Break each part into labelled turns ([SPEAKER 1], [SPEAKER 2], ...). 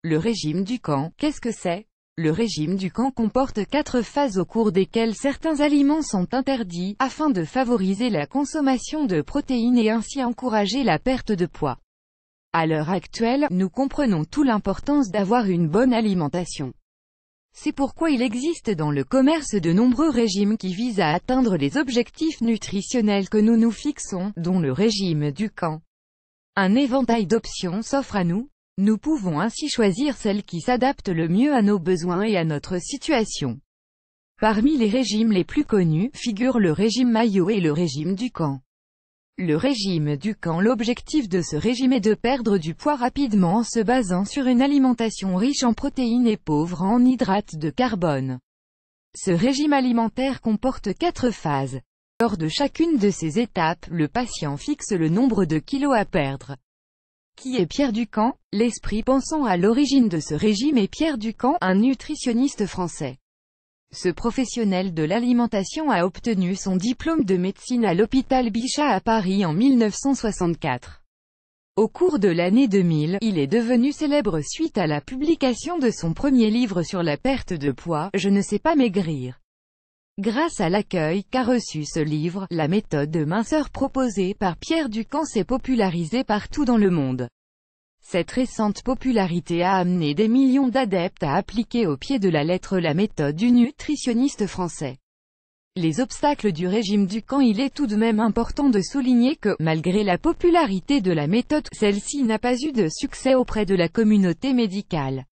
[SPEAKER 1] Le régime Dukan, qu'est-ce que c'est? Le régime Dukan comporte 4 phases au cours desquelles certains aliments sont interdits, afin de favoriser la consommation de protéines et ainsi encourager la perte de poids. À l'heure actuelle, nous comprenons toute l'importance d'avoir une bonne alimentation. C'est pourquoi il existe dans le commerce de nombreux régimes qui visent à atteindre les objectifs nutritionnels que nous nous fixons, dont le régime Dukan. Un éventail d'options s'offre à nous. Nous pouvons ainsi choisir celle qui s'adapte le mieux à nos besoins et à notre situation. Parmi les régimes les plus connus, figurent le régime Mayo et le régime Dukan. Le régime Dukan. L'objectif de ce régime est de perdre du poids rapidement en se basant sur une alimentation riche en protéines et pauvre en hydrates de carbone. Ce régime alimentaire comporte 4 phases. Lors de chacune de ces étapes, le patient fixe le nombre de kilos à perdre. Qui est Pierre Dukan? L'esprit pensant à l'origine de ce régime est Pierre Dukan, un nutritionniste français. Ce professionnel de l'alimentation a obtenu son diplôme de médecine à l'hôpital Bichat à Paris en 1964. Au cours de l'année 2000, il est devenu célèbre suite à la publication de son premier livre sur la perte de poids, Je ne sais pas maigrir. Grâce à l'accueil qu'a reçu ce livre, la méthode de minceur proposée par Pierre Dukan s'est popularisée partout dans le monde. Cette récente popularité a amené des millions d'adeptes à appliquer au pied de la lettre la méthode du nutritionniste français. Les obstacles du régime Dukan. Il est tout de même important de souligner que, malgré la popularité de la méthode, celle-ci n'a pas eu de succès auprès de la communauté médicale.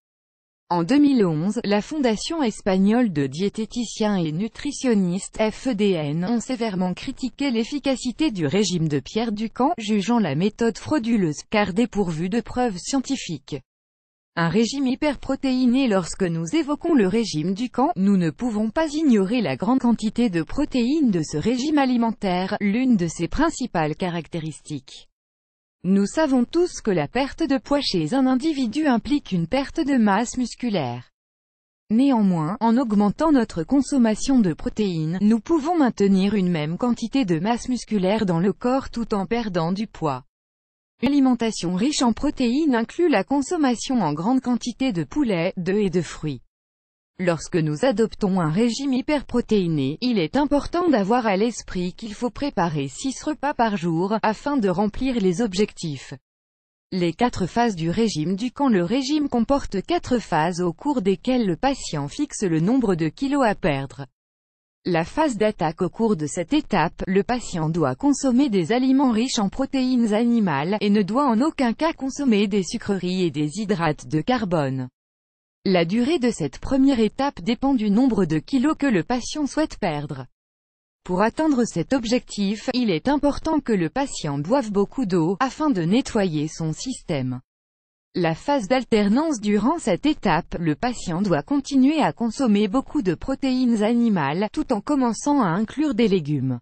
[SPEAKER 1] En 2011, la Fondation espagnole de diététiciens et nutritionnistes, FEDN, ont sévèrement critiqué l'efficacité du régime de Pierre Dukan, jugeant la méthode frauduleuse, car dépourvue de preuves scientifiques. Un régime hyperprotéiné. Lorsque nous évoquons le régime Dukan, nous ne pouvons pas ignorer la grande quantité de protéines de ce régime alimentaire, l'une de ses principales caractéristiques. Nous savons tous que la perte de poids chez un individu implique une perte de masse musculaire. Néanmoins, en augmentant notre consommation de protéines, nous pouvons maintenir une même quantité de masse musculaire dans le corps tout en perdant du poids. L'alimentation riche en protéines inclut la consommation en grande quantité de poulet, d'œufs et de fruits. Lorsque nous adoptons un régime hyperprotéiné, il est important d'avoir à l'esprit qu'il faut préparer 6 repas par jour, afin de remplir les objectifs. Les 4 phases du régime Dukan. Le régime comporte 4 phases au cours desquelles le patient fixe le nombre de kilos à perdre. La phase d'attaque. Au cours de cette étape, le patient doit consommer des aliments riches en protéines animales, et ne doit en aucun cas consommer des sucreries et des hydrates de carbone. La durée de cette première étape dépend du nombre de kilos que le patient souhaite perdre. Pour atteindre cet objectif, il est important que le patient boive beaucoup d'eau, afin de nettoyer son système. La phase d'alternance. Durant cette étape, le patient doit continuer à consommer beaucoup de protéines animales, tout en commençant à inclure des légumes.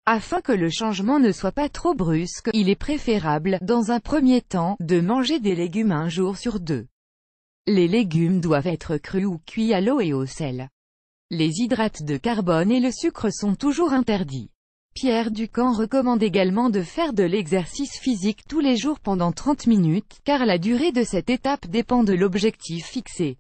[SPEAKER 1] Afin que le changement ne soit pas trop brusque, il est préférable, dans un premier temps, de manger des légumes un jour sur 2. Les légumes doivent être crus ou cuits à l'eau et au sel. Les hydrates de carbone et le sucre sont toujours interdits. Pierre Dukan recommande également de faire de l'exercice physique tous les jours pendant 30 minutes, car la durée de cette étape dépend de l'objectif fixé.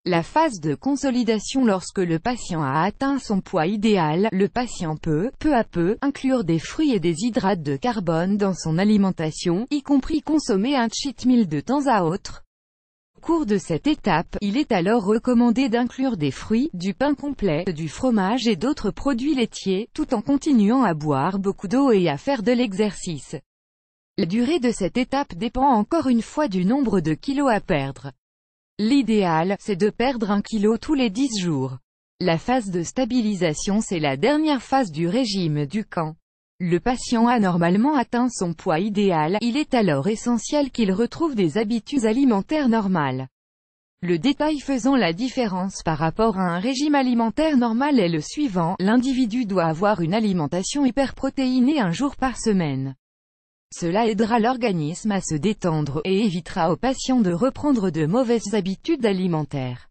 [SPEAKER 1] La phase de consolidation. Lorsque le patient a atteint son poids idéal, le patient peut, peu à peu, inclure des fruits et des hydrates de carbone dans son alimentation, y compris consommer un cheat meal de temps à autre. Au cours de cette étape, il est alors recommandé d'inclure des fruits, du pain complet, du fromage et d'autres produits laitiers, tout en continuant à boire beaucoup d'eau et à faire de l'exercice. La durée de cette étape dépend encore une fois du nombre de kilos à perdre. L'idéal, c'est de perdre 1 kilo tous les 10 jours. La phase de stabilisation. C'est la dernière phase du régime Dukan. Le patient a normalement atteint son poids idéal, il est alors essentiel qu'il retrouve des habitudes alimentaires normales. Le détail faisant la différence par rapport à un régime alimentaire normal est le suivant: l'individu doit avoir une alimentation hyperprotéinée un jour par semaine. Cela aidera l'organisme à se détendre, et évitera au patient de reprendre de mauvaises habitudes alimentaires.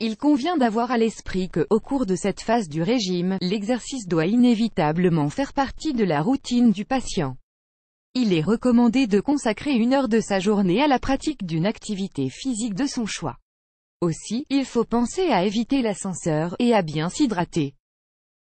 [SPEAKER 1] Il convient d'avoir à l'esprit que, au cours de cette phase du régime, l'exercice doit inévitablement faire partie de la routine du patient. Il est recommandé de consacrer 1 heure de sa journée à la pratique d'une activité physique de son choix. Aussi, il faut penser à éviter l'ascenseur, et à bien s'hydrater.